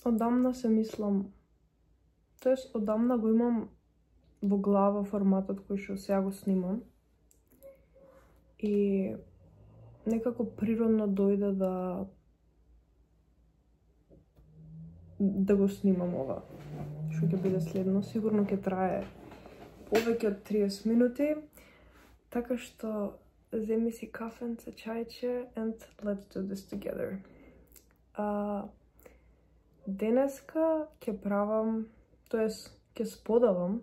одамна се мислам, тоест одамна го имам во глава форматот кој што сега го снимам. И некако природно дојде да го снимам ова. Што ќе биде следно, сигурно ќе трае повеќе од 30 минути. Така што земи си кафенце, чајче and let's do this together. Денеска ќе правам, тоест ќе споделам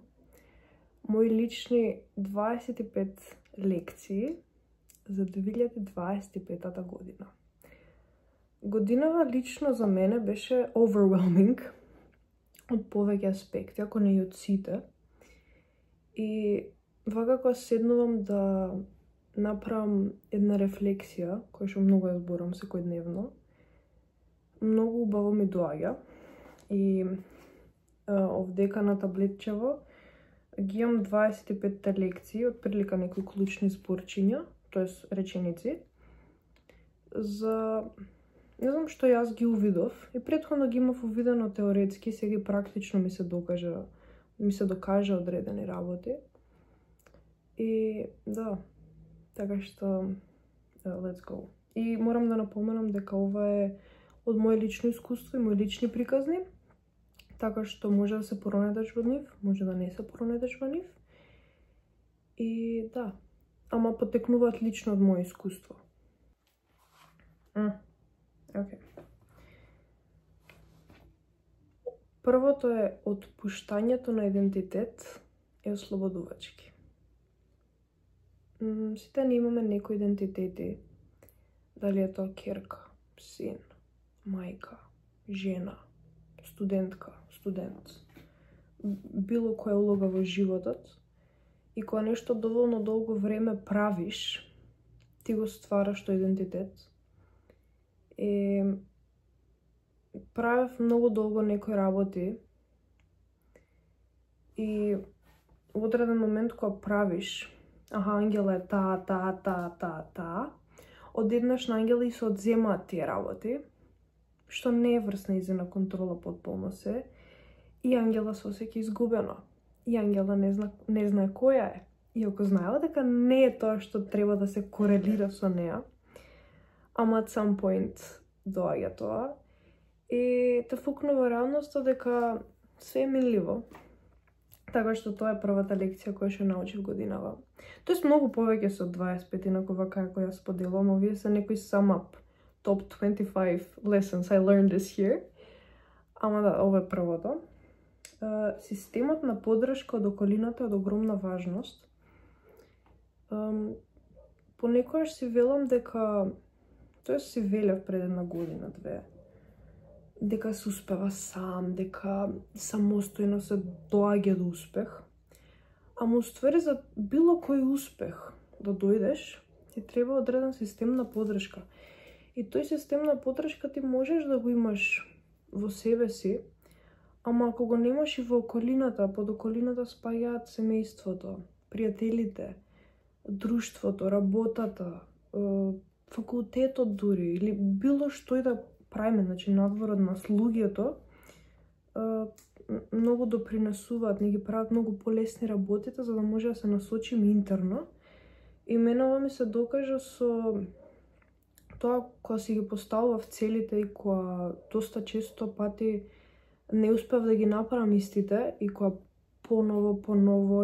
мои лични 25 лекции за 2025 година. Годинава лично за мене беше overwhelming од повеќе аспекти, ако не и од сите. И вака кога седнувам да направам една рефлексија, која што многу ја зборам секојдневно, многу убаво ми доаѓа. И овдека на таблетчево ги имам 25 лекции, од прилика некои клучни зборчиња, тоест реченици, за не знам што јас ги увидов и претходно ги имав увидено теоретски, сега и практично ми се докажа одредени работи. И да, така што let's go. И морам да напоменам дека ова е од моje лично искуство и мои лични приказни, така што може да се поронедеш во нив, може да не се поронедеш во нив. И да, ама потекнуваат лично од моje искуство. Okay. Првото е отпуштањето на идентитет е ослободувачки. Сите не имаме некои идентитети, дали е тоа ќерка, син, мајка, жена, студентка, студент, било која улога во животот. И кога нешто доволно долго време правиш, ти го ствараш тој идентитет. И правев многу долго некои работи и во одреден момент кога правиш, Ангела е таа, одеднаш на Ангела и се одземаат тие работи, што не е врз нејзина контрола потполно се, и Ангела се осеќа изгубена. И Ангела не знае која е. Иако знаела дека не е тоа што треба да се корелира со неа, ама at some point доаѓа тоа и те фукнува реалноста дека се е минливо. Така што тоа е првата лекција која што научив годинава. Тоест многу повеќе се од 25, инаку вака како ја споделам, овие се некои sum up, top 25 lessons I learned this year. Ама да, ова е првото. Системот на поддршка од околината е од огромна важност. Понекогаш си велам дека, тоест си велев пред една година, две, дека се успева сам, дека самостојно се доаѓа до успех. Ама уствари за било кој успех да дојдеш, ти треба одреден систем на поддршка. И тој систем на поддршка ти можеш да го имаш во себе си, ама ако го немаш и во околината, под околината спаѓаат семејството, пријателите, друштвото, работата, факултетот дури, или било што и да правиме, значи надвор од нас луѓето, многу допринесуваат, не ги прават многу полесни работите, за да може да се насочиме интерно. И мене ова ми се докажа со тоа кога си ги поставував целите и кога доста често пати не успев да ги направам истите и кога поново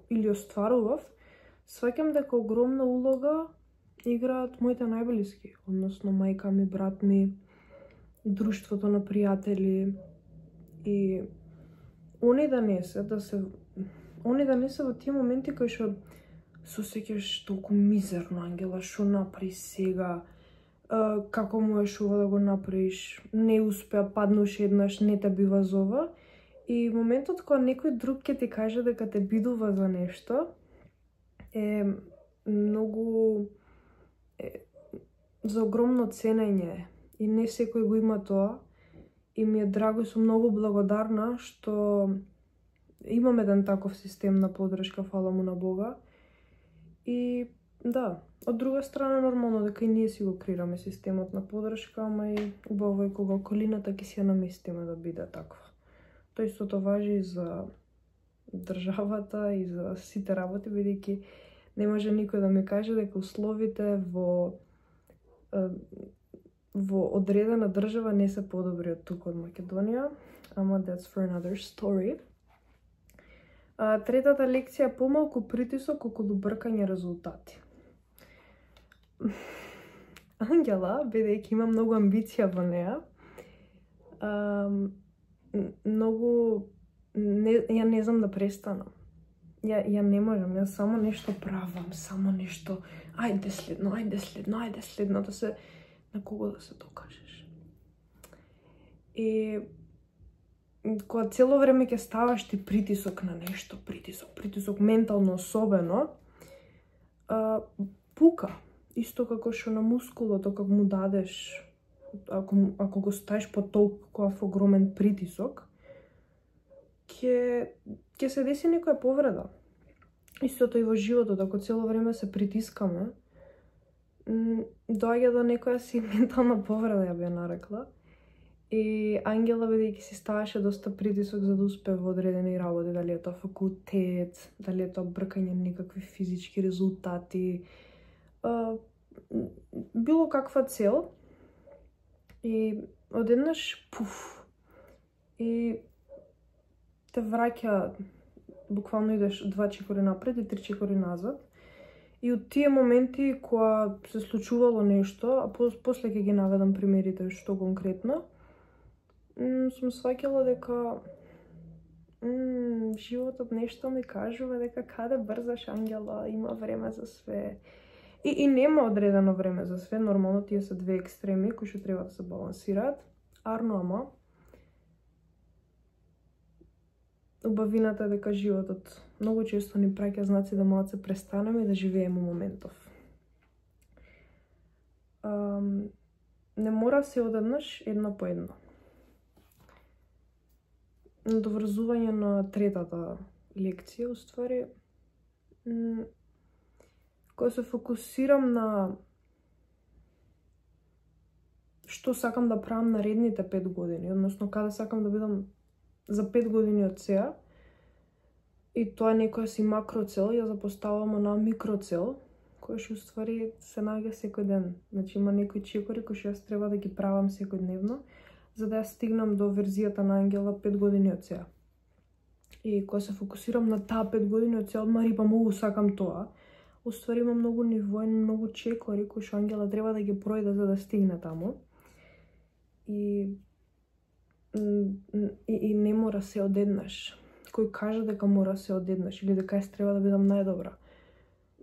или остварував, сваќам дека огромна улога играат моите најблиски, односно мајка ми, брат ми, друштвото на пријатели. И они да не се во тие моменти кои што се осеќаш толку мизерно, Ангела, што направи сега, како можеш ова да го направиш, не успеа, паднуш еднаш, не те бива за ова. И моментот кога некој друг ќе ти каже дека те бидува за нешто, е многу за огромно ценење. И не секој го има тоа. И ми е драго и сум многу благодарна што имам еден таков систем на поддршка, фала му на Бога. И Да, од друга страна нормално дека и ние си го креираме системот на поддршка, ама и убаво е кога околината ќе си ја наместиме да биде таква. Тоа истото важи и за државата и за сите работи, бидејќи не може никој да ми каже дека условите во одредена држава не се подобри од тука од Македонија, ама that's for another story. Третата лекција е помалку притисок околу бркање резултати. Ангела, бидејќи има многу амбиција во неа, ја не знам да престанам. Ја не можам, ја само нешто правам, само нешто, ајде следно, да се, на кого да се докажеш. И кога цело време ќе ставаш ти притисок на нешто, притисок ментално особено, пука. Исто како што на мускулото, како му дадеш, ако го ставиш под толкова огромен притисок, ќе се деси некоја повреда. Истото и во животот, ако цело време се притискаме, доаѓа до некоја си ментална повреда, ја би ја нарекла. И Ангела, бидејќи си ставаше доста притисок за да успее во одредени работи, дали е тоа факултет, дали е тоа бркање некакви физички резултати, било каква цел, и одеднаш пуф, и те враќа, буквално идеш 2 чекори напред и 3 чекори назад. И од тие моменти кога се случувало нешто, а после ќе ги наведам примерите што конкретно, сум сваќала дека животот нешто ми кажува дека каде брзаш, Ангела, има време за све. И нема одредено време за све, нормално тие се две екстреми кои што треба да се балансираат. Арно, ама убавината е дека животот многу често ни праќа знаци да малце престанеме и да живееме моментов. Не мора се одеднаш, едно по едно. Доврзување на третата лекција, уствари, кога се фокусирам на што сакам да правам наредните 5 години, односно каде сакам да бидам за 5 години од сега, и тоа е некоја си макроцел, ја запоставам на микроцел, која што уствари се наоѓа секој ден. Значи има некои чекори кои што јас треба да ги правам секојдневно, за да ја стигнам до верзијата на Ангела 5 години од сега. И кога се фокусирам на таа 5 години од сега, одма рипа многу сакам тоа, уствари има многу нивои, многу чекори кои што Ангела треба да ги пројде за да стигне таму. И не мора се одеднаш. Кој кажа дека мора се одеднаш или дека јас треба да бидам најдобра.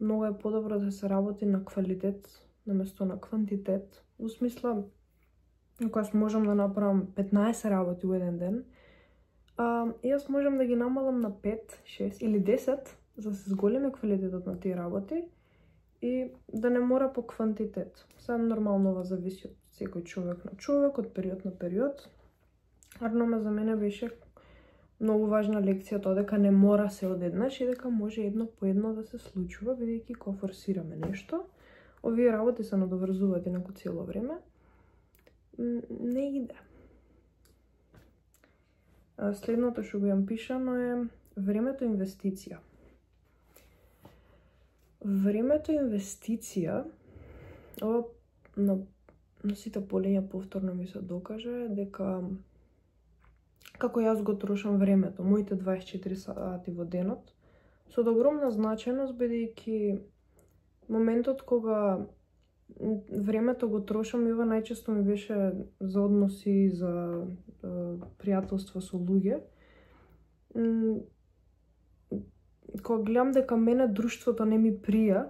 Многу е подобро да се работи на квалитет наместо на квантитет. Во смисла, ако јас можам да направам 15 работи во еден ден, јас можам да ги намалам на 5, 6 или 10, за да се зголеми квалитетот на тие работи и да не мора по квантитет. Сега нормално ова зависи од секој човек на човек, од период на период. Арно за мене беше многу важна лекција тоа дека не мора се одеднаш и дека може едно по едно да се случува, бидејќи кога форсираме нешто, овие работи се надоврзуваат инаку цело време, не иде. Следното што го имам пишано е времето инвестиција. Времето инвестиција, ова на сите полиња повторно ми се докаже дека како јас го трошам времето, моите 24 сати во денот, со огромна значајност, бидејќи моментот кога времето го трошам, и ова најчесто ми беше за односи, за пријателство со луѓе, кога гледам дека мене друштвото не ми прија,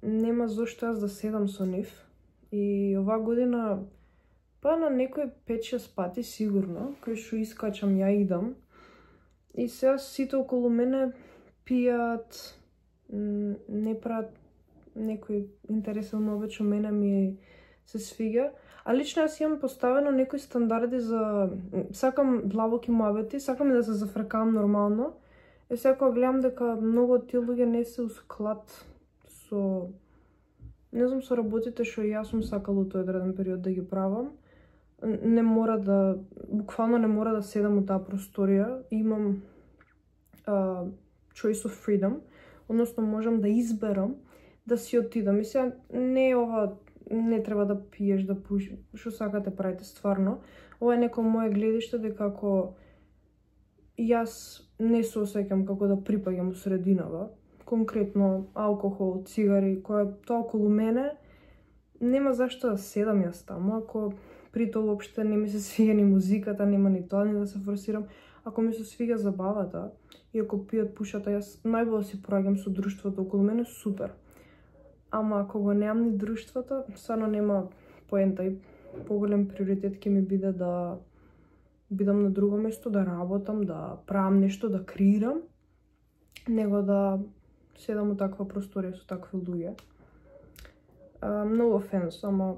нема зошто јас да седам со нив. И оваа година, па на некој 5-6 пати сигурно, кај што искачам, ја идам. И сега сите околу мене пијат, не прават некој интересен обичај, мене ми се свиѓа. А лично јас имам поставено некои стандарди за... Сакам длабоки муабети, сакам и да се зафркавам нормално. Сега кога гледам дека многу од тие луѓе не се усклад со, не знам, со работите што јас сум сакала тој одреден период да ги правам, не мора да, буквално не мора да седам у таа просторија, имам choice of freedom, односно можам да изберам да си отидам. И сега не е ова, не треба да пиеш, да пушиш, што сакате правите стварно. Ова е некој моје гледиште дека ако јас не се осеќам како да припаѓам у срединава, конкретно алкохол, цигари, која тоа околу мене, нема зашто да седам јас таму, ако при тоа воопште не ми се свига ни музиката, нема ни тоа ни да се форсирам. Ако ми се свига забавата и ако пијат, пушат, јас најбоljе си пораѓам со друштвото околу мене, супер. Ама ако го немам ни друштвото, стварно нема поента и поголем приоритет ќе ми биде да бидам на друго место, да работам, да правам нешто, да креирам, него да седам у таква просторија со такви луѓе. No offense, ама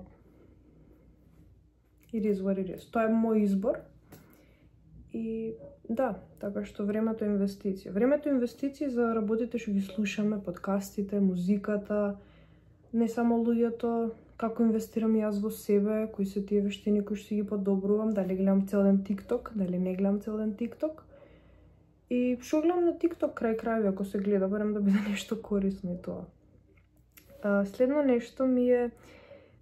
it is what it is. Тоа е мој избор. И да, така што времето е инвестиција. Времето е инвестиција за работите што ги слушаме, подкастите, музиката, не само луѓето, како инвестирам јас во себе, кои се тие вештини кои што си ги подобрувам, дали гледам цел ден TikTok, дали не гледам цел ден TikTok. И што гледам на TikTok крај крајви, ако се гледа, барем да биде нешто корисно и тоа. Следно нешто ми е,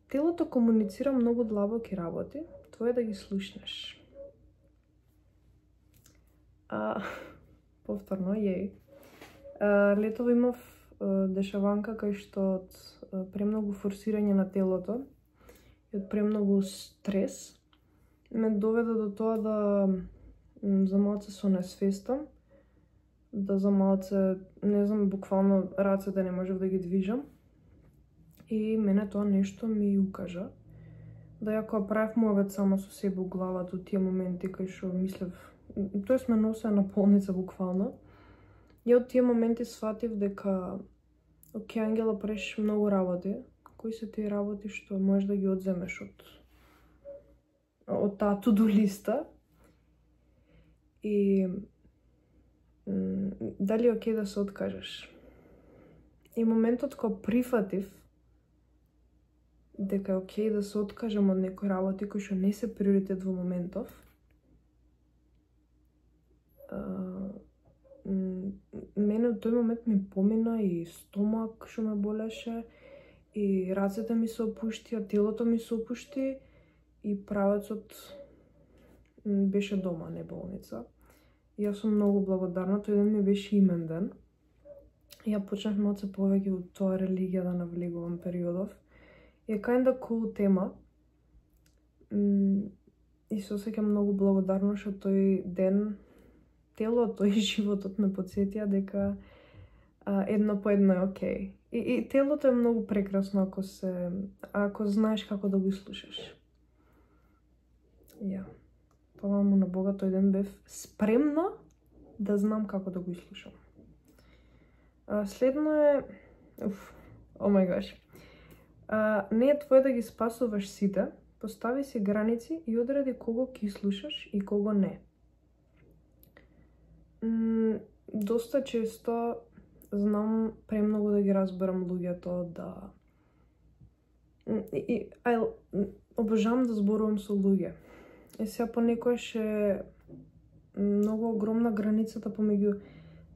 телото комуницира многу длабоки работи, тоа е да ги слушнеш. Повторно, летово имав дешаванка кај што од премногу форсирање на телото и од премногу стрес ме доведе до тоа да за малце се несвестам, да за малце, не знам, буквално рацете не можев да ги движам. И мене тоа нешто ми укажа да ја кога правев мојот сама со себе у главата, тие моменти кај што мислев, тоест ме носе на болница буквално, ја од тие моменти сватив дека оке, Ангела, правиш многу работи, кои се тие работи што можеш да ги одземеш од таа to-do листа и дали е окей да се откажеш. И моментот кога прифатив дека е окей да се откажам од некои работи кои што не се приоритет во моментов, мене од тој момент ми помина и стомак што ме болеше, и рацете ми се опуштија, телото ми се опушти и правецот беше дома, не болница. И јас сум многу благодарна, тој ден ми беше имен ден. Ја почнав малце повеќе во тоа религија да навлегувам периодов. И е kinda cool тема. И се осеќам многу благодарна што тој ден телото и животот ме потсетија дека едно по едно е окей. И телото е многу прекрасно ако знаеш како да го слушаш. Ја. Фала му на Бога, тој ден бев спремна да знам како да го слушам. Следно е, oh my gosh. Не е твое да ги спасуваш сите, постави си граници и одреди кого ќе слушаш и кого не. Доста често знам премногу да ги разберам луѓето, да обожавам да зборувам со луѓе. И сега понекогаш е многу огромна границата помеѓу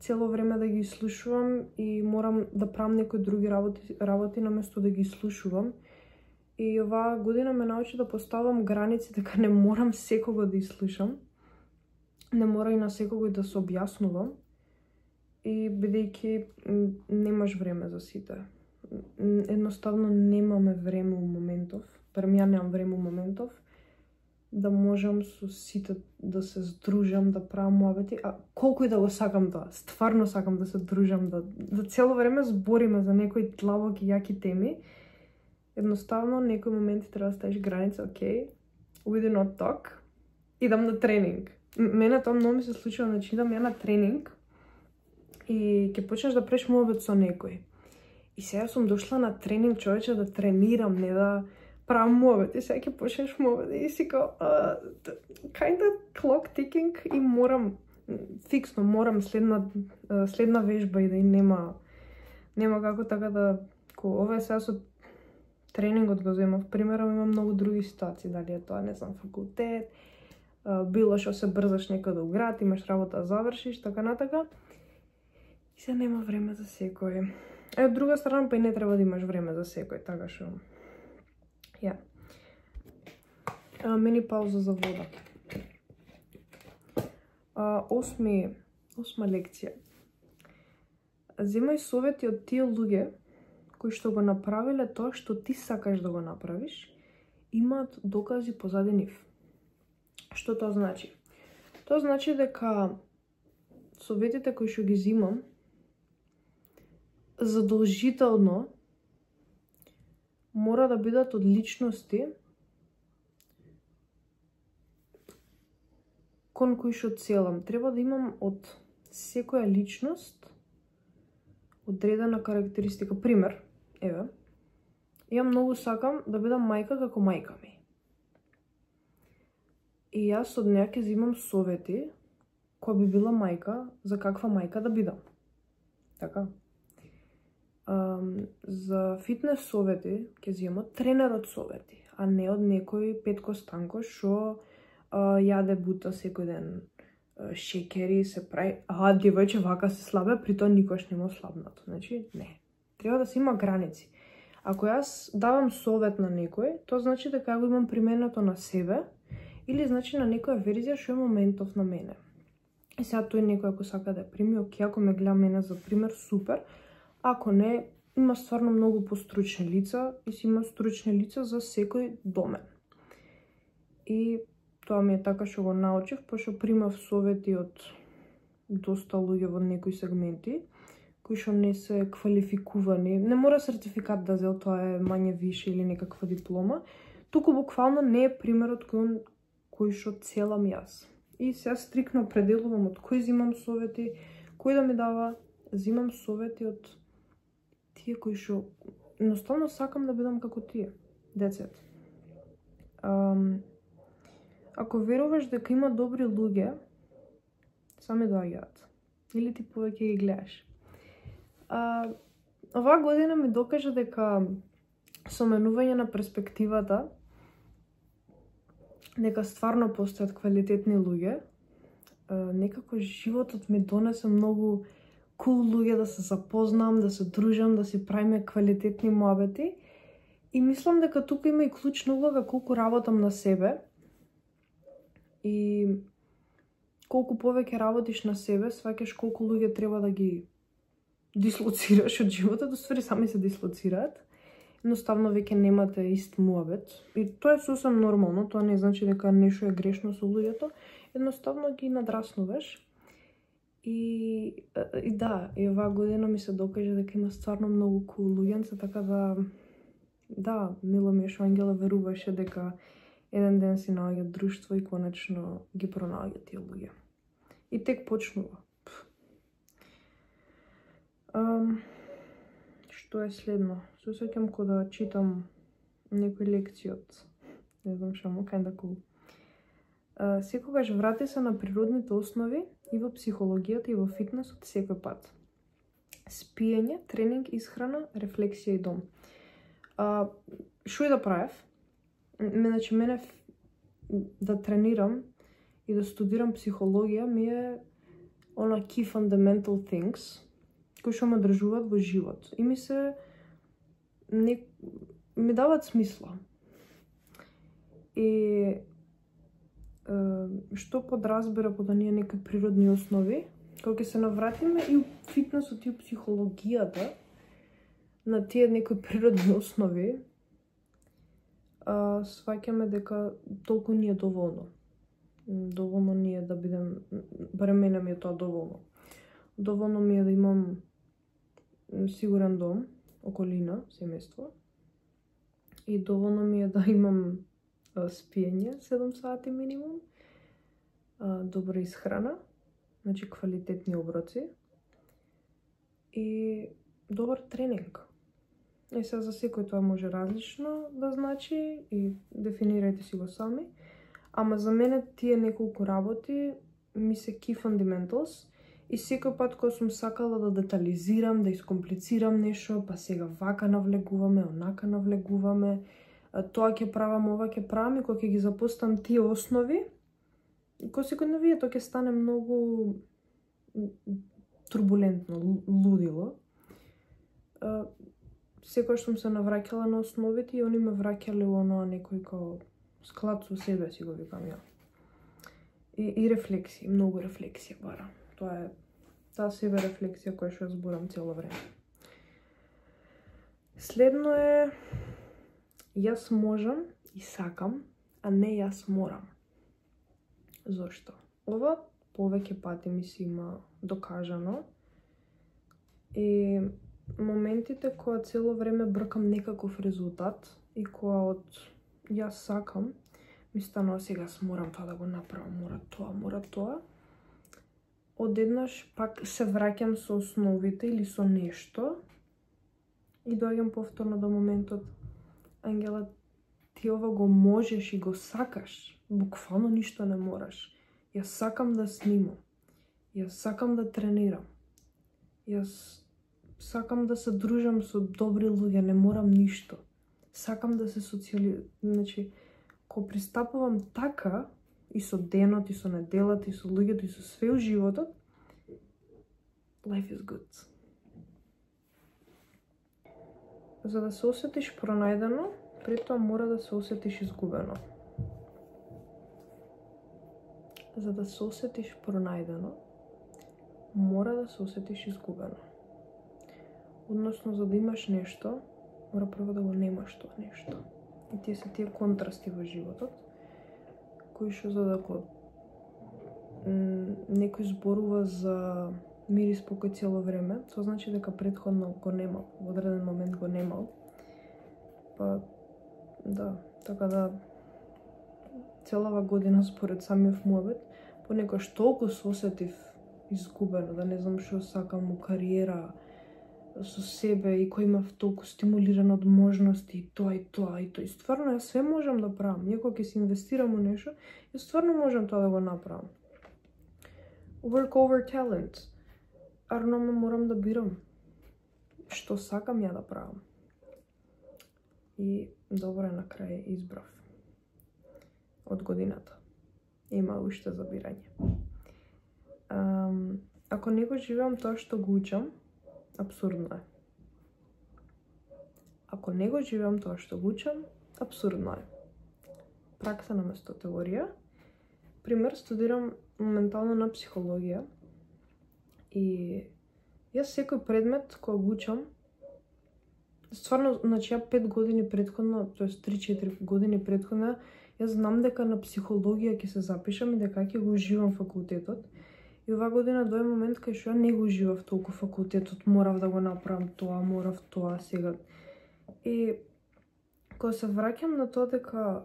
цело време да ги слушувам и морам да правам некои други работи наместо да ги слушувам. И оваа година ме научи да поставам граници, дека не морам секого да слушам. Не мора и на секого да се објаснувам. И бидејќи немаш време за сите. Едноставно немаме време у моментов. Барем ја немам време у моментов да можам со сите да се здружам, да правам муабети, а колку и да го сакам тоа, стварно сакам да се дружам, да цело време збориме за некои длабоки јаки теми. Едноставно, некои моменти треба да ставиш граница, окей, we do not talk, идам на тренинг. Мене тоа многу ми се случува, значи идам ја на тренинг и ќе почнеш да правиш муабет со некој. И сега сум дошла на тренинг, човече, да тренирам, не да правам муабет. И сега ќе почнеш муабет и си као, kind of clock ticking и морам фиксно морам следна вежба и да и нема како така да ова е сега со тренингот го земав примером, има многу други ситуации, дали е тоа, не знам, факултет, било што се брзаш некаде у град, имаш работа да завршиш, така натака. И се нема време за секој. Од друга страна, па и не треба да имаш време за секој, така што... Ја. Мини пауза за вода. Осма лекција. Земај совети од тие луѓе кои што го направиле тоа што ти сакаш да го направиш, имаат докази позади нив. Што тоа значи? Тоа значи дека советите кои што ги земам задолжително мора да бидат од личности кон кои што целам. Треба да имам од секоја личност одредена карактеристика. Пример, еве, ја многу сакам да бидам мајка како мајка ми. И јас од неа ќе земам совети која би била мајка, за каква мајка да бидам. Така. За фитнес совети ќе земам тренерот совети, а не од некој Петко Станко што јаде бута секој ден шекери, се прави, девојче вака се слабе, при тоа никош нема слабнато. Значи, не. Треба да се има граници. Ако јас давам совет на некој, тоа значи дека ја го имам применето на себе, или значи на некоја верзија што е моментов на мене. И сега тој некој ако сака да ја прими, оке, ако ме гледа мене за пример, супер. Ако не, има стварно многу постручни лица и си има стручни лица за секој домен. И тоа ми е така што го научив, пошто примав совети од доста луѓе во некои сегменти, кои што не се квалификувани. Не мора сертификат да зел, тоа е мање више или некаква диплома, туку буквално не е примерот кој што целам јас. И сега стрикно пределувам од кој земам совети, кој да ми дава, земам совети од тие кои што едноставно сакам да бидам како тие. That's it. Ако веруваш дека има добри луѓе, сами доаѓаат. Или ти повеќе ги гледаш. Оваа година ми докажа дека со менување на перспективата, дека стварно постојат квалитетни луѓе, некако животот ми донесе многу кул луѓе да се запознам, да се дружам, да си правиме квалитетни муабети. И мислам дека тука има и клучна улога колку работам на себе. И колку повеќе работиш на себе, сваќаш колку луѓе треба да ги дислоцираш од животот, уствари сами се дислоцираат. Едноставно веќе немате ист муабет. И тоа е сосем нормално, тоа не значи дека нешто е грешно со луѓето, едноставно ги надраснуваш. И да, и оваа година ми се докажа дека има стварно многу кул луѓенца, така да, мило ми е што Ангела веруваше дека еден ден си наоѓа друштво и конечно ги пронаоѓа тие луѓе. И тек почнува. Што е следно? Се сеќам кога да читам некои лекции од, не знам што, kinda cool. Секогаш врати се на природните основи и во психологијата и во фитнесот секој пат. Спиење, тренинг, исхрана, рефлексија и дом. Што и да правев? Значи, мене да тренирам и да студирам психологија ми е она key fundamental things кои што ме држуваат во живот. И ми даваат смисла. И што подразбира под оние некои природни основи, кога ќе се навратиме и у фитнесот и у психологијата на тие некои природни основи, сваќаме дека толку ни е доволно. Доволно ни е да бидем, барем мене ми е тоа доволно. Доволно ми е да имам сигурен дом, околина, семејство. И доволно ми е да имам спиење 7 сати минимум, добра исхрана, значи квалитетни оброци и добар тренинг. И сега за секој тоа може различно да значи и дефинирајте си го сами, ама за мене тие неколку работи ми се key fundamentals и секој пат кога сум сакала да детализирам, да искомплицирам нешто, па сега вака навлегуваме, онака навлегуваме, тоа ќе правам, ова ќе правам и кога ќе ги запоставам тие основи, кој секојдневие тоа ќе стане многу турбулентно, лудило. Секој што сум се навраќала на основите и они ме враќале во оноа некој као склад со себе си го викам ја. И рефлексија, многу рефлексија бара. Тоа е таа себе рефлексија која што ја зборам цело време. Следно е јас можам и сакам, а не јас морам. Зошто? Ова повеќе пати ми се има докажано и моментите кога цело време бркам некаков резултат и кога од јас сакам ми станува сега јас морам тоа да го направам, мора тоа. Одеднаш пак се враќам со основите или со нешто и доаѓам повторно до моментот Ангела, ти ова го можеш и го сакаш, буквално ништо не мораш. Јас сакам да снимам, јас сакам да тренирам, јас сакам да се дружам со добри луѓе, не морам ништо. Сакам да се Значи, кога пристапувам така, и со денот, и со неделата, и со луѓето, и со све у животот, life is good. За да се осетиш пронајдено, пред тоа мора да се осетиш изгубено. За да се осетиш пронајдено, мора да се осетиш изгубено. Односно, за да имаш нешто, мора прво да го немаш тоа нешто. И тие се тие контрасти во животот, кои што за да го некој зборува за мир и спокој цело време, тоа значи дека претходно го немал, во одреден момент го немал. Па, да, така да целава година според самиот муабет, понекогаш толку се осетив изгубено, да не знам што сакам у кариера, со себе и кој имав толку стимулиран од можности, и тоа. И стварно, јас све можам да правам. Иако ќе се инвестирам у нешто, јас стварно можам тоа да го направам. Work over talent. Арно морам да бирам што сакам ја да правам. И добро на крај избрав. Од годината. Има уште за бирање. Ако не го живеам тоа што го учам, апсурдно е. Ако не го живеам тоа што го учам, апсурдно е. Пракса наместо теорија. Пример, студирам моментално на психологија и јас секој предмет кој го учам, стварно, значи ја 5 години претходно, тоест 3-4 години претходно, јас знам дека на психологија ќе се запишам и дека ќе го уживам факултетот. И оваа година дојде момент кај што ја не го уживав толку факултетот, морав да го направам тоа, морав тоа сега. И кога се враќам на тоа дека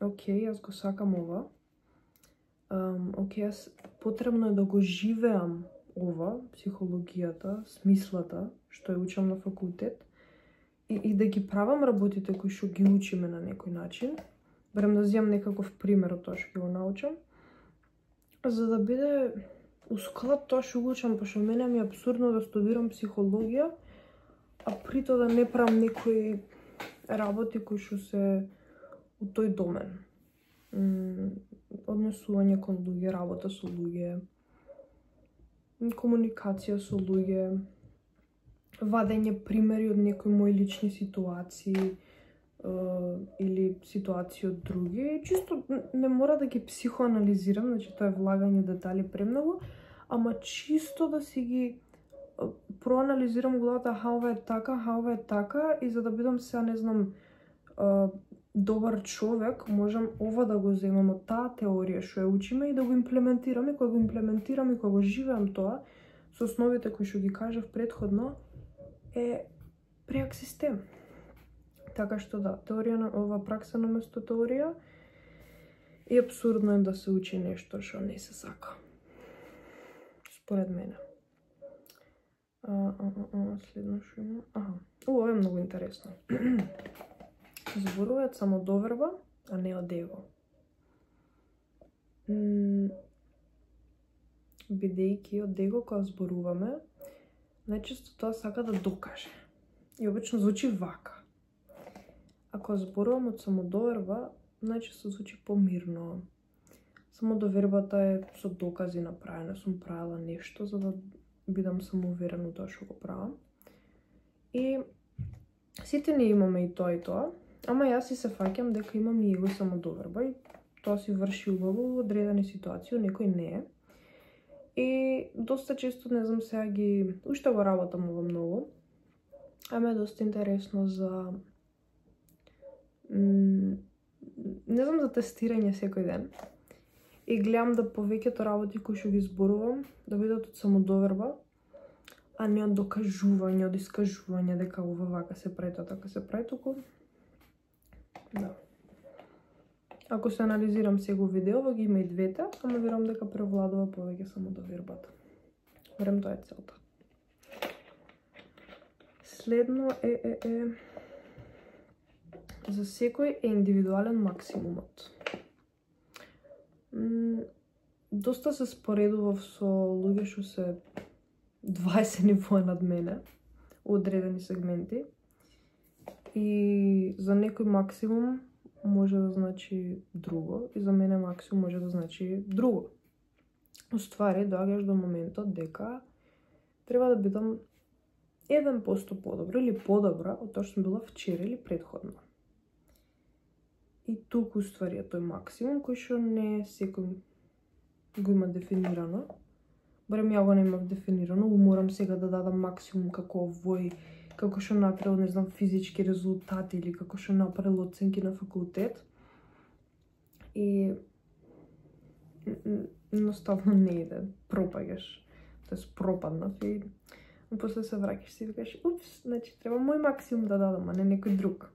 окей, јас го сакам ова, окей, јас потребно е да го живеам ова, психологијата, смислата, што ја учам на факултет, и да ги правам работите кои што ги учиме на некој начин, барем да земам некаков пример од тоа што ќе го научам, за да биде усклад тоа што го учам, пошто мене ми е апсурдно да студирам психологија, а при тоа да не правам некои работи кои што се у тој домен. Однесување кон луѓе, работа со луѓе, комуникација со луѓе, вадење примери од некои мои лични ситуации или ситуации од други. Чисто не мора да ги психоанализирам, значи тоа е влагање детали премногу, ама чисто да си ги проанализирам главата, ова е така, и за да бидам сега, не знам, добар човек, можам ова да го земам од таа теорија што ја учиме и да го имплементирам, и кога го имплементирам и кога го живеам тоа, со основите кои што ги кажав претходно, е преак систем. Така што да, теорија на ова пракса наместо теорија, и апсурдно е да се учи нешто што не се сака. Според мене. Следно што има. Ова е многу интересно. Зборуваат само доверба, а не од его. бидејќи од его кога зборуваме, најчесто тоа сака да докаже. И обично звучи вака. Ако зборувам од самодоверба, најчесто звучи помирно. Самодовербата е со докази направена, сум правила нешто за да бидам самоуверен во тоа што го правам. И сите ние имаме и тоа, ама јас си се фаќам дека имам и его самодоверба и тоа си врши убаво во одредени ситуации, некој не е. И доста често, не знам, сега ги уште го работам ова многу, ама е доста интересно за не знам, за тестирање секој ден. И гледам да повеќето работи кои што ги зборувам да бидат од самодоверба, а не од докажување, од искажување дека ова вака се прави, тоа така се прави, туку да. Ако се анализирам сега видео, ги има и двете, ама верувам дека превладува повеќе самодовербата. Верам тоа е целта. Следно за секој е индивидуален максимумот. Доста се споредував со луѓе што се 20 нивоа над мене во одредени сегменти. И за некој максимум може да значи друго, и за мене максимум може да значи друго. Уствари, доаѓаш до моментот дека треба да бидам 1% подобро или подобра од тоа што сум била вчера или претходно. И туку уствари е тој максимум кој што не секој го има дефинирано. Барем ја го немав дефинирано, морам сега да дадам максимум како овој, како што направил, не знам, физички резултати или како што направил оценки на факултет. И едноставно не иде, пропаѓаш, тоест пропаднав и после се враќаш си и викаш, упс, значи треба мој максимум да дадам, а не некој друг.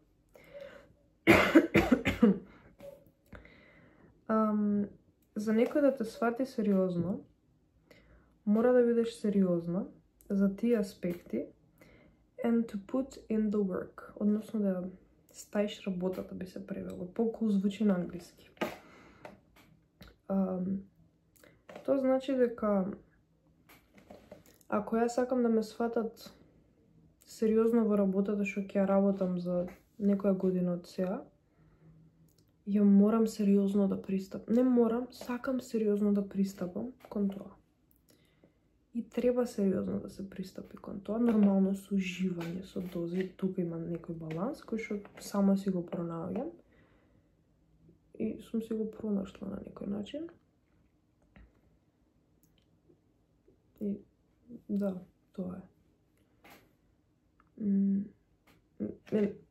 За некој да те свати сериозно, мора да бидеш сериозна за тие аспекти and to put in the work, односно да стаиш работата, би се превело. По-кул звучи на англиски. Тоа значи дека ако јас сакам да ме сватат сериозно во работата што ќе ја работам за некоја година од сега, ја морам сериозно да пристапам. Не морам, сакам сериозно да пристапам кон тоа. И треба сериозно да се пристапи кон тоа, нормално со уживање, со дози. Тука има некој баланс кој што само си го пронаоѓам и сум си го пронашла на некој начин. И да, тоа е.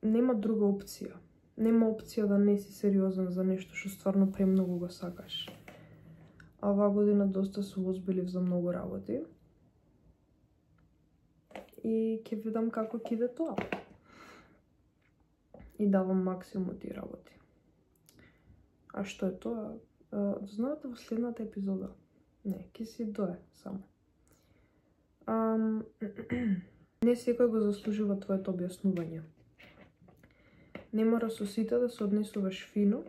Нема друга опција. Нема опција да не си сериозен за нешто што стварно премногу го сакаш. А оваа година доста се озбилив за многу работи. И ќе видам како ќе иде тоа. И давам максимум од тие работи. А што е тоа? Знаете во следната епизода. Не, ќе си дое само. Не секој го заслужува твоето објаснување. Не мора со сите да се однесуваш фино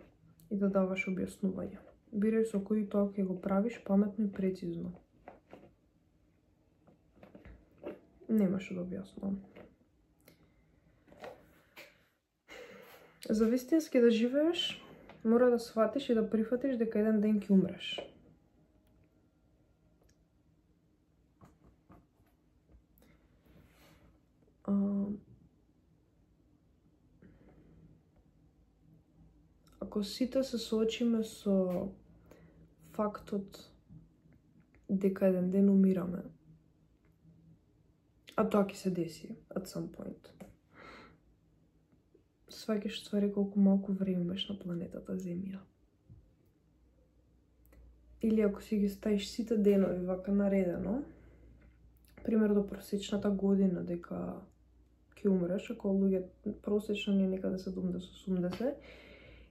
и да даваш објаснување. Бирај со кои тоа ќе го правиш паметно и прецизно. Нема што да објаснувам. За вистински да живееш, мора да сватиш и да прифатиш дека еден ден ќе умреш. Ако сите се соочиме со фактот дека еден ден умираме, а тоа ќе се деси at some point, сваќаш ствари колку малку време имаш на планетата Земја. Или ако си ги ставиш сите денови вака наредено, пример до просечната година дека ќе умреш, ако луѓе просечно не некаде 70-80,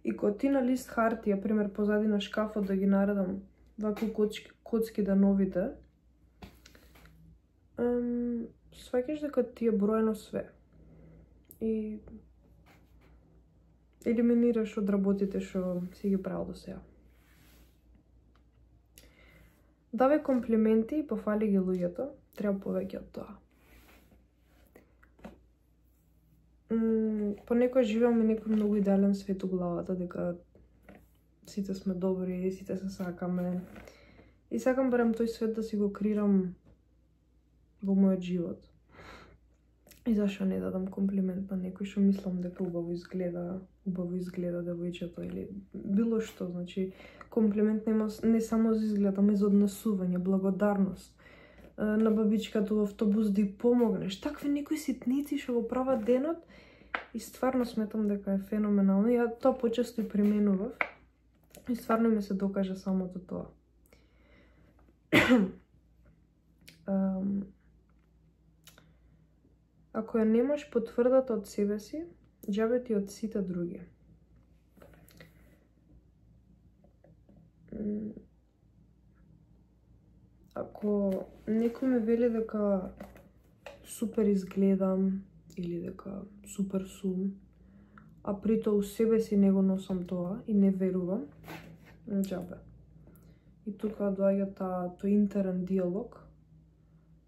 и кога ти на лист хартија, пример позади на шкафот да ги наредам вако коцки дановите, сваќаш дека ти е броено све. И елиминираш од работите што си ги правил до сега. Давај комплименти и пофали ги луѓето, треба повеќе од тоа. Понекогаш живееме некој многу идеален свет у главата, дека сите сме добри, сите се сакаме. И сакам барем тој свет да си го креирам во мојот живот. И зашо не дадам комплимент на некој што мислам дека убаво изгледа девојчето или било што, значи комплимент не само за изглед, ама и за однесување, благодарност. На бабичката во автобус да ја помогнеш, такви некои ситници што го прават денот и стварно сметам дека е феноменално. Ја тоа почесто и применував и стварно ми се докажа самото тоа. Ако ја немаш потврдата од себе си, џабе ти од сите други. Ако некој ме вели дека супер изгледам или дека супер сум, а прито у себе си не го носам тоа и не верувам, џабе. И тука доаѓа тој интерен диалог,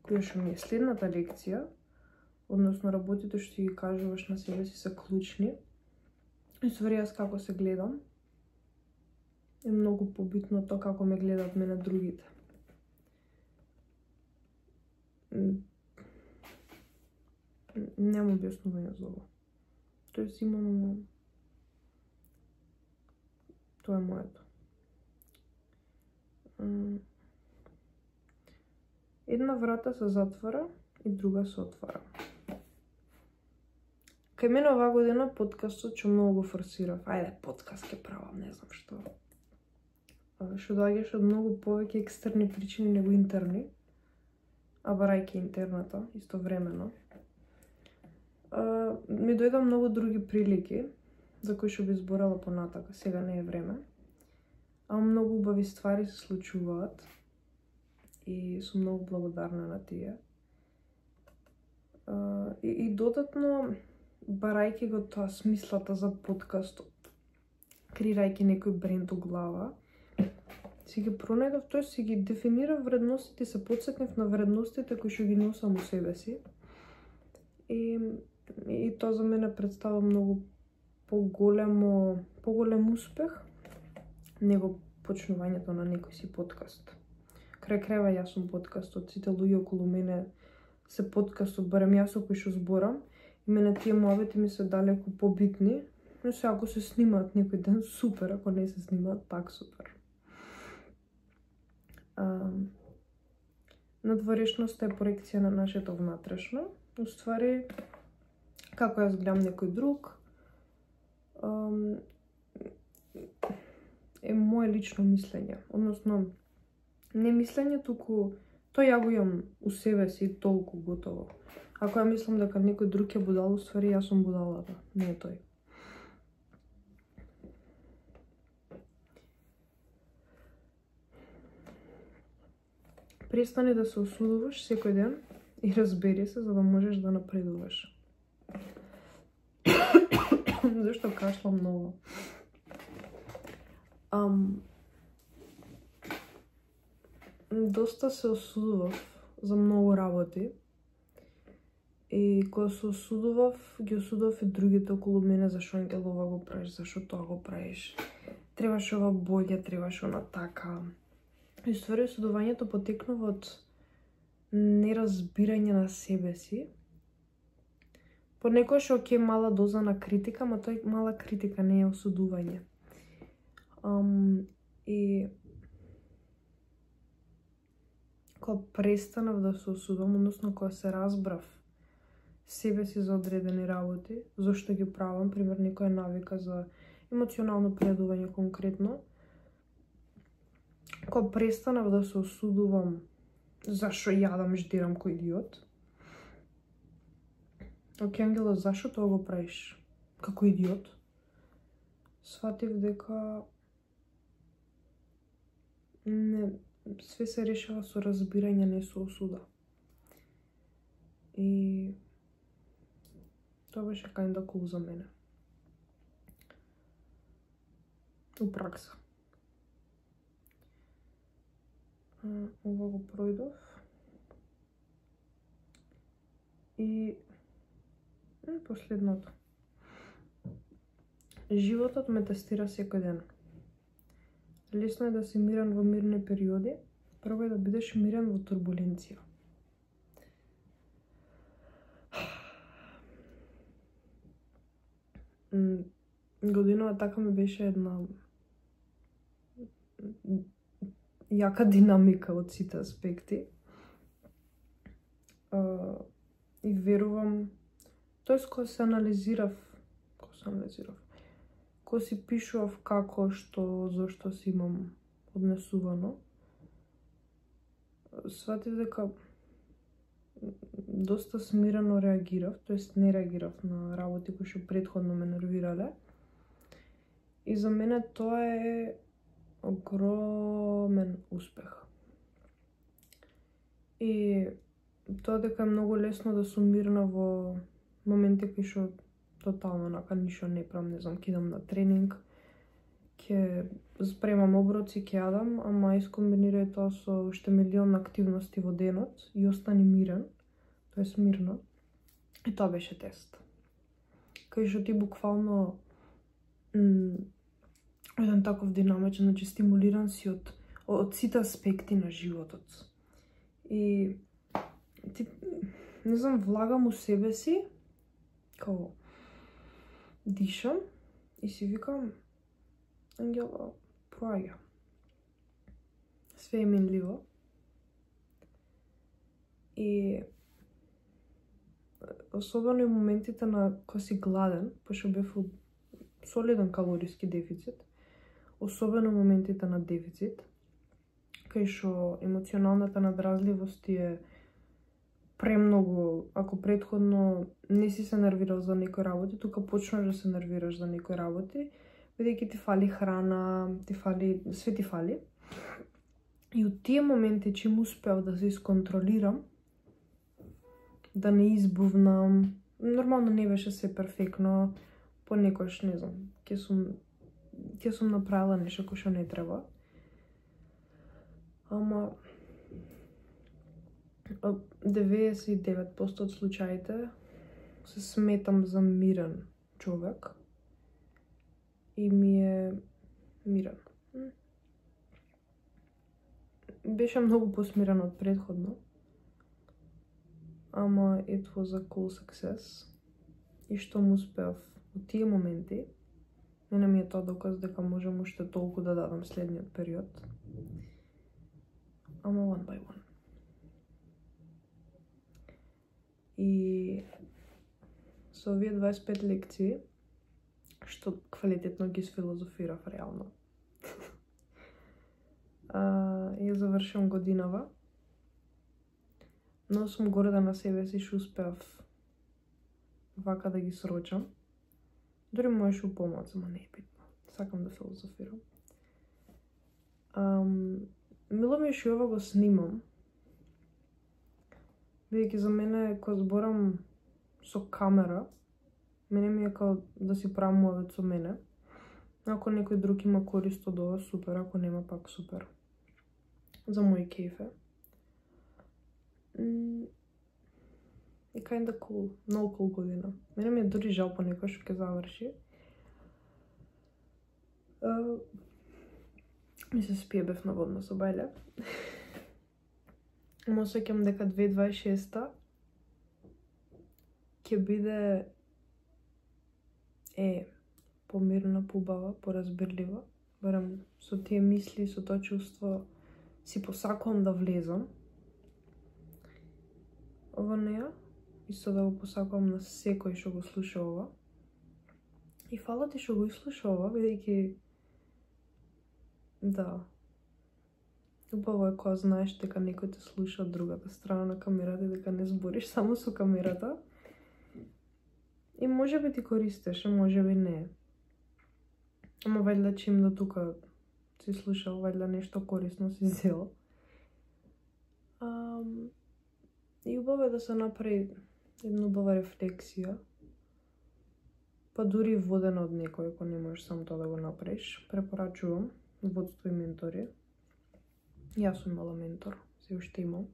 кој што ми е следната лекција, односно работите што ги кажуваш на себе си се клучни. И ствари јас како се гледам, е многу побитно тоа како ме гледат мене другите. Нема објаснување за ово. Тоест имам... Тоа е моето. Една врата се затвара и друга се отвара. Кај мене оваа година подкастот што многу го форсирав. Ајде, подкаст ќе правам, не знам што. Што доаѓаш од многу повеќе екстерни причини него интерни, а барајќи интерната истовремено. Ми дојда многу други прилики, за кои што би зборала понатака, сега не е време. А многу убави ствари се случуваат и сум многу благодарна на тие. И додатно, барајќи го тоа смислата за подкастот, креирајќи некој бренд у глава, си ги пронајдов, тој си ги дефинирав вредностите, се потсетнив на вредностите кои што ги носам у себе си. И тоа за мене представа многу поголем успех него почнувањето на некој си подкаст. Крај крајва јас сум подкастот, сите луѓе околу мене се подкастот, барем јас кој што зборам, и мене тие муабети ми се далеку побитни, но се ако се снимаат некој ден, супер, ако не се снимаат, пак супер. Надворешноста е проекција на нашето внатрешно. Уствари, како јас гледам некој друг, е моje лично мислење. Односно, не мислење, туку тој ја го имам у себе си толку готово. Ако ја мислам дека некој друг е будал, уствари јас сум будалата, не е тој. Престани да се осудуваш секој ден и разбери се за да можеш да напредуваш. Зашто кашлам многу? Доста се осудував за многу работи. И кога се осудував, ги осудував и другите околу мене, зашо Ангел ова го правиш, зашо тоа го правиш. Требаш ова болje, требаш она така. И ствари осудувањето потекнува од неразбирање на себе си. Понекогаш е мала доза на критика, ама тој мала критика не е осудување. И кога престанав да се осудувам, односно кога се разбрав себе си за одредени работи, зашто ги правам, пример некоја навика за емоционално пријадување конкретно, кога престанав да се осудувам зашо јадам, ждирам кој идиот. Оке, Ангела, зашо тоа го правиш како идиот? Сватив дека све се решава со разбирање, не со осуда. И тоа беше kinda cool за мене. У пракса. Ова го пројдов. И последното. Животот ме тестира секој ден. Лесно е да си мирен во мирни периоди, прво е да бидеш мирен во турбуленција. Годинава така ми беше една јака динамика од сите аспекти. И верувам, кога се анализирав, кога си пишував како, што, зошто си имам однесувано, сватив дека доста смирено реагирав, тоест не реагирав на работи кои што претходно ме нервирале. И за мене тоа е огромен успех. И тоа дека е многу лесно да сум мирна во моменти кои што тотално ништо не правам, не знам, ќе идам на тренинг, ќе спремам оброци, ќе јадам, ама искомбинирај тоа со уште милион активности во денот и остани мирен, тоест мирно. И тоа беше тест. Кај што ти буквално еден таков динамичен, значи стимулиран си од сите аспекти на животот. И ти, не знам, влагам у себе си, као дишам и си викам, Ангела, проаѓа. Све е минливо. И особено и моментите на кога си гладен, пошто бев во солиден калориски дефицит, особено моментите на дефицит, кај што емоционалната надразливост е премногу. Ако претходно не си се нервирал за некои работи, тука почнаш да се нервираш за некои работи, бидејќи ти фали храна, све ти фали. И од тие моменти чим успеав да се исконтролирам, да не избувнам, нормално не беше се перфектно, понекогаш, не знам, ќе сум направила нешто кој што не треба. Ама 99% од случаите се сметам за мирен човек и ми е мирен. Беше многу посмирен од претходно, ама it was a cool success. И што му успеав од тие моменти, мене ми е тоа доказ дека можам уште толку да дадам следниот период. Ама one by one. И со овие 25 лекции, што квалитетно ги сфилозофирав реално, ја завршам годинава, но сум горда на себе си што успеав вака да ги срочам. Дори можеш упомоц, ама не е битно. Сакам да филозофирам. Мило ми е што ова го снимам, бидејќи за мене, кога зборам со камера, мене ми е као да си правам муавет со мене. Ако некој друг има корист од ова, супер, ако нема, пак супер. За мој кејф е. И kinda cool, много cool година. Мене ми е дури жал понекогаш што ќе заврши. Ми се спиебев на водно со Бајле. Ама осеќам дека 2026 ќе биде помирна, побава, поразбирлива. Барем со тие мисли, со тоа чувство си посакувам да влезам во неја. Исто да го посакувам на секој што го слуша ова. И фала ти што го слуша ова, бидејќи да, убаво е кога знаеш дека некој те слуша од другата страна на камерата и дека не збориш само со камерата. И може би ти користеше, може би не. Ама вајда чим до тука си слушал, вајда нешто корисно си зел. И убаво е да се направи една убава рефлексија, па дури водена од некој, ако не можеш сам тоа да го направиш. Препорачувам Водство и ментори. Јас сум имала ментор, се уште имам.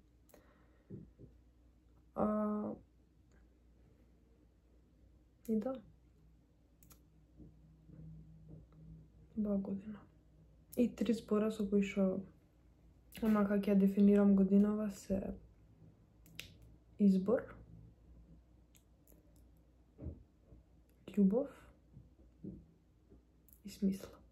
И да. Убава година. И 3 збора со кои што онака ќе ја дефинирам годинава се избор, љубов и смисла.